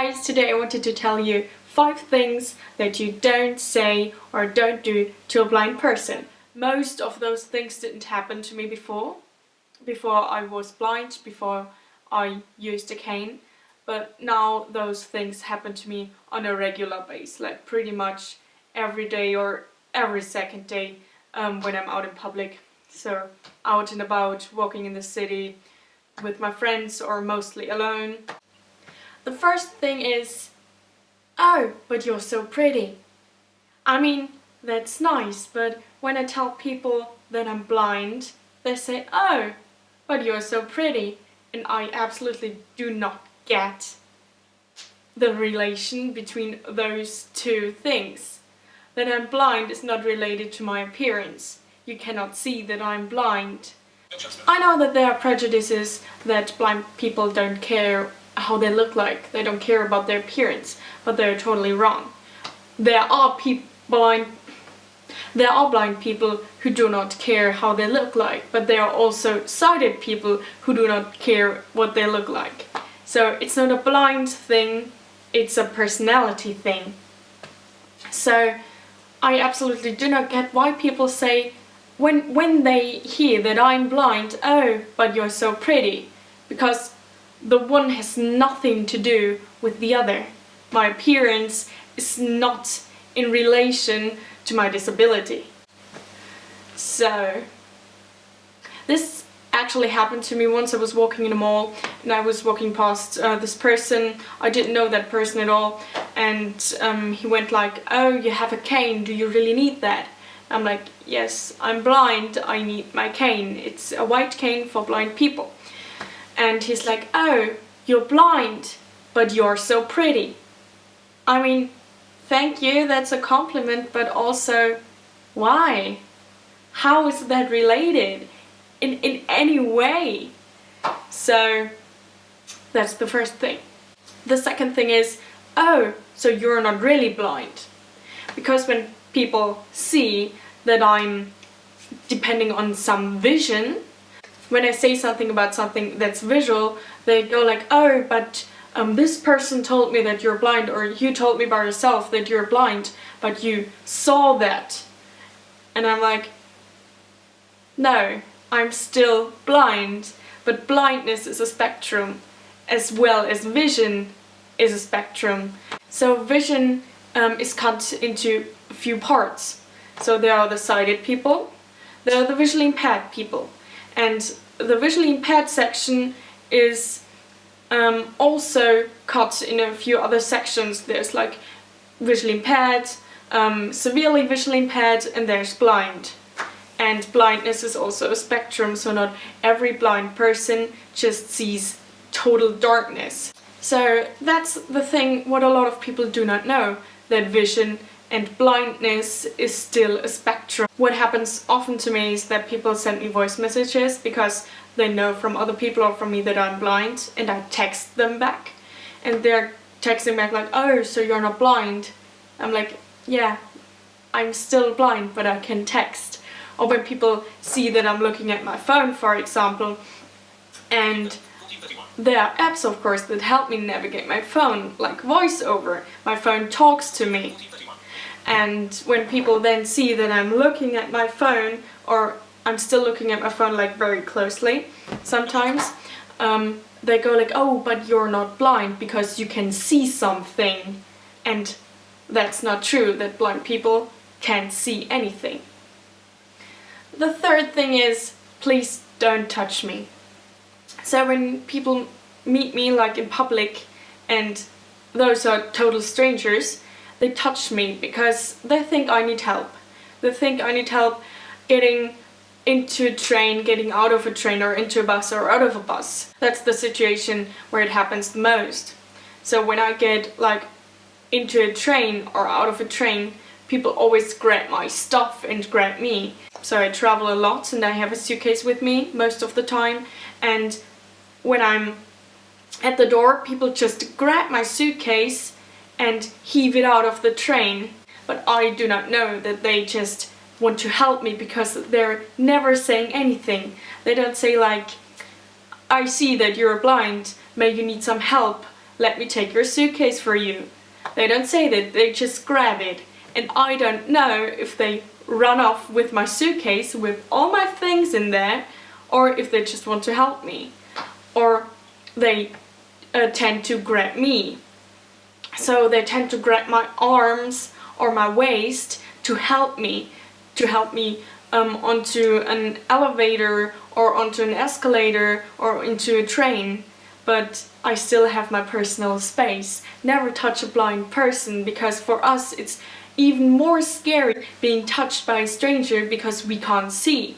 guys, today I wanted to tell you 5 things that you don't say or don't do to a blind person. Most of those things didn't happen to me before I was blind, before I used a cane, but now those things happen to me on a regular basis, like pretty much every day or every second day when I'm out in public. So out and about, walking in the city with my friends or mostly alone. The first thing is, "Oh, but you're so pretty." I mean, that's nice, but when I tell people that I'm blind, they say, "Oh, but you're so pretty." And I absolutely do not get the relation between those two things. That I'm blind is not related to my appearance. You cannot see that I'm blind. I know that there are prejudices that blind people don't care how they look like, they don't care about their appearance, but they're totally wrong. There are blind people who do not care how they look like, but there are also sighted people who do not care what they look like. So it's not a blind thing, it's a personality thing. So I absolutely do not get why people say, when they hear that I'm blind, "Oh, but you're so pretty," because the one has nothing to do with the other. My appearance is not in relation to my disability. So this actually happened to me once. I was walking in a mall and I was walking past this person. I didn't know that person at all, and he went like, "Oh, you have a cane, do you really need that?" I'm like, "Yes, I'm blind, I need my cane. It's a white cane for blind people." And he's like, "Oh, you're blind, but you're so pretty." I mean, thank you, that's a compliment, but also, why? How is that related in any way? So that's the first thing. The second thing is, "Oh, so you're not really blind." Because when people see that I'm depending on some vision, when I say something about something that's visual, they go like, "Oh, but this person told me that you're blind," or "You told me by yourself that you're blind, but you saw that." And I'm like, no, I'm still blind, but blindness is a spectrum, as well as vision is a spectrum. So vision is cut into a few parts. So there are the sighted people, there are the visually impaired people. And the visually impaired section is also cut in a few other sections. There's like visually impaired, severely visually impaired, and there's blind. And blindness is also a spectrum, so not every blind person just sees total darkness. So that's the thing what a lot of people do not know, that vision and blindness is still a spectrum. What happens often to me is that people send me voice messages because they know from other people or from me that I'm blind, and I text them back. And they're texting back like, "Oh, so you're not blind?" I'm like, "Yeah, I'm still blind, but I can text." Or when people see that I'm looking at my phone, for example, and there are apps, of course, that help me navigate my phone, like VoiceOver. My phone talks to me. And when people then see that I'm looking at my phone, or I'm still looking at my phone like very closely sometimes, they go like, "Oh, but you're not blind because you can see something." And that's not true, that blind people can't see anything. The third thing is, please don't touch me. So when people meet me like in public, and those are total strangers, they touch me because they think I need help. They think I need help getting into a train, getting out of a train, or into a bus or out of a bus. That's the situation where it happens the most. So when I get like into a train or out of a train, people always grab my stuff and grab me. So I travel a lot and I have a suitcase with me most of the time, and when I'm at the door, people just grab my suitcase and heave it out of the train. But I do not know that they just want to help me, because they're never saying anything. They don't say like, "I see that you're blind, may you need some help, let me take your suitcase for you. They don't say that, they just grab it. And I don't know if they run off with my suitcase with all my things in there, or if they just want to help me. Or they tend to grab me. So they tend to grab my arms or my waist to help me onto an elevator or onto an escalator or into a train. But I still have my personal space. Never touch a blind person, because for us it's even more scary being touched by a stranger because we can't see.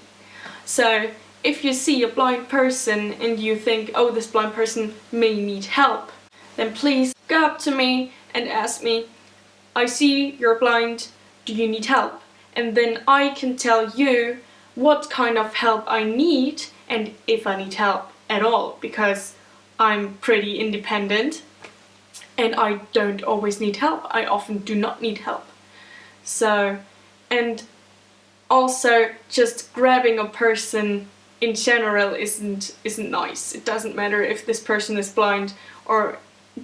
So if you see a blind person and you think, oh, this blind person may need help, then please go up to me and ask me, I see you're blind, do you need help? And then I can tell you what kind of help I need and if I need help at all, because I'm pretty independent and I don't always need help. I often do not need help. So, and also just grabbing a person in general isn't nice. It doesn't matter if this person is blind or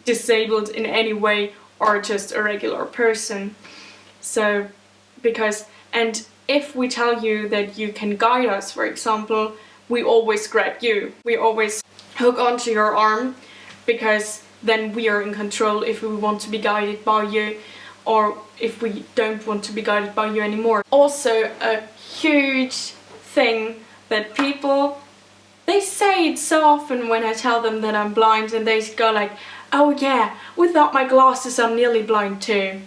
disabled in any way or just a regular person. So, and if we tell you that you can guide us, for example, we always grab you. We always hook onto your arm, because then we are in control if we want to be guided by you or if we don't want to be guided by you anymore. Also, a huge thing that people, they say it so often when I tell them that I'm blind, and they go like, oh yeah, without my glasses I'm nearly blind too.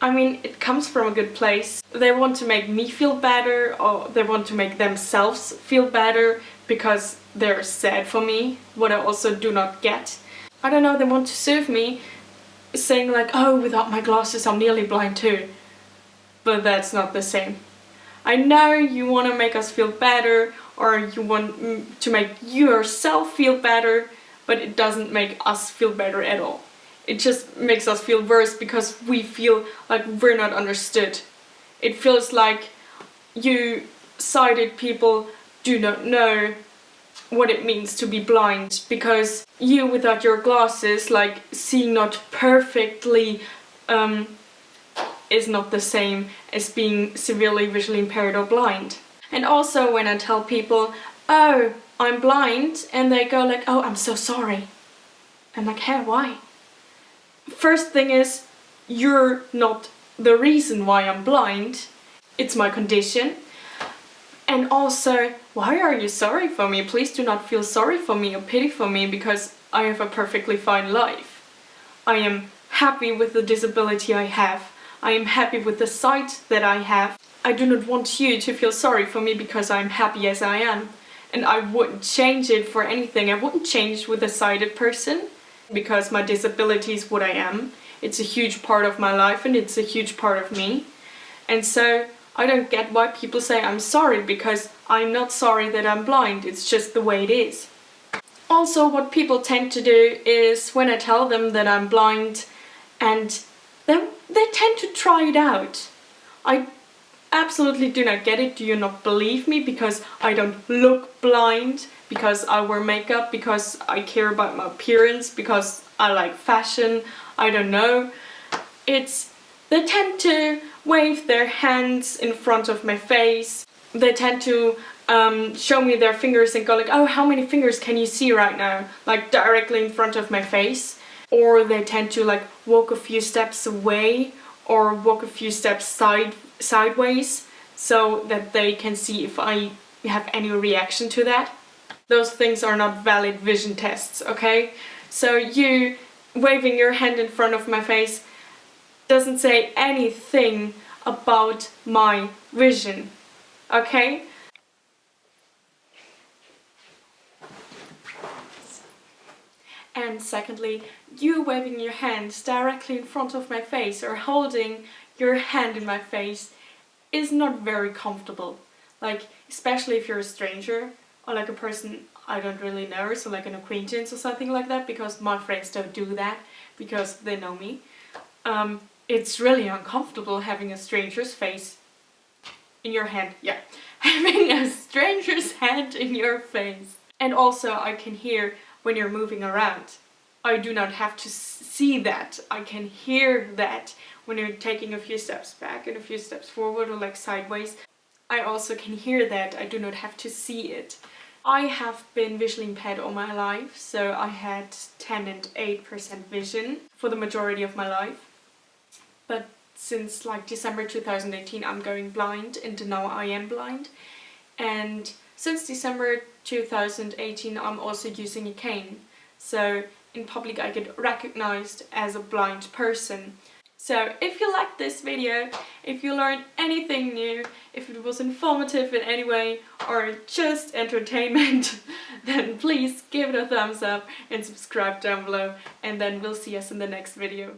I mean, it comes from a good place. They want to make me feel better, or they want to make themselves feel better because they're sad for me, what I also do not get. I don't know, they want to soothe me, saying like, oh, without my glasses I'm nearly blind too. But that's not the same. I know you want to make us feel better, or you want to make yourself feel better, but it doesn't make us feel better at all. It just makes us feel worse because we feel like we're not understood. It feels like you sighted people do not know what it means to be blind, because you without your glasses, like seeing not perfectly, is not the same as being severely visually impaired or blind. And also when I tell people, oh, I'm blind, and they go like, oh, I'm so sorry. I'm like, hey, why? First thing is, you're not the reason why I'm blind. It's my condition. And also, why are you sorry for me? Please do not feel sorry for me or pity for me, because I have a perfectly fine life. I am happy with the disability I have. I am happy with the sight that I have. I do not want you to feel sorry for me because I'm happy as I am. And I wouldn't change it for anything. I wouldn't change with a sighted person, because my disability is what I am. It's a huge part of my life and it's a huge part of me. And so I don't get why people say I'm sorry, because I'm not sorry that I'm blind. It's just the way it is. Also, what people tend to do is when I tell them that I'm blind, and they tend to try it out. I absolutely do not get it. Do you not believe me because I don't look blind? Because I wear makeup, because I care about my appearance, because I like fashion, I don't know. They tend to wave their hands in front of my face. They tend to show me their fingers and go like, oh, how many fingers can you see right now? Like directly in front of my face. Or they tend to like walk a few steps away or walk a few steps sideways so that they can see if I have any reaction to that. Those things are not valid vision tests, okay? So you waving your hand in front of my face doesn't say anything about my vision, okay? And secondly, you waving your hand directly in front of my face or holding your hand in my face is not very comfortable. Like, especially if you're a stranger, or like a person I don't really know, so like an acquaintance or something like that, because my friends don't do that because they know me. It's really uncomfortable having a stranger's face in your hand. Yeah, having a stranger's hand in your face. And also I can hear when you're moving around. I do not have to see that. I can hear that when you're taking a few steps back and a few steps forward or like sideways. I also can hear that. I do not have to see it. I have been visually impaired all my life, so I had 10 and 8% vision for the majority of my life. But since like December 2018 I'm going blind, and now I am blind. And since December 2018 I'm also using a cane. So in public I get recognized as a blind person. So if you liked this video, if you learned anything new, if it was informative in any way or just entertainment, then please give it a thumbs up and subscribe down below, and then we'll see us in the next video.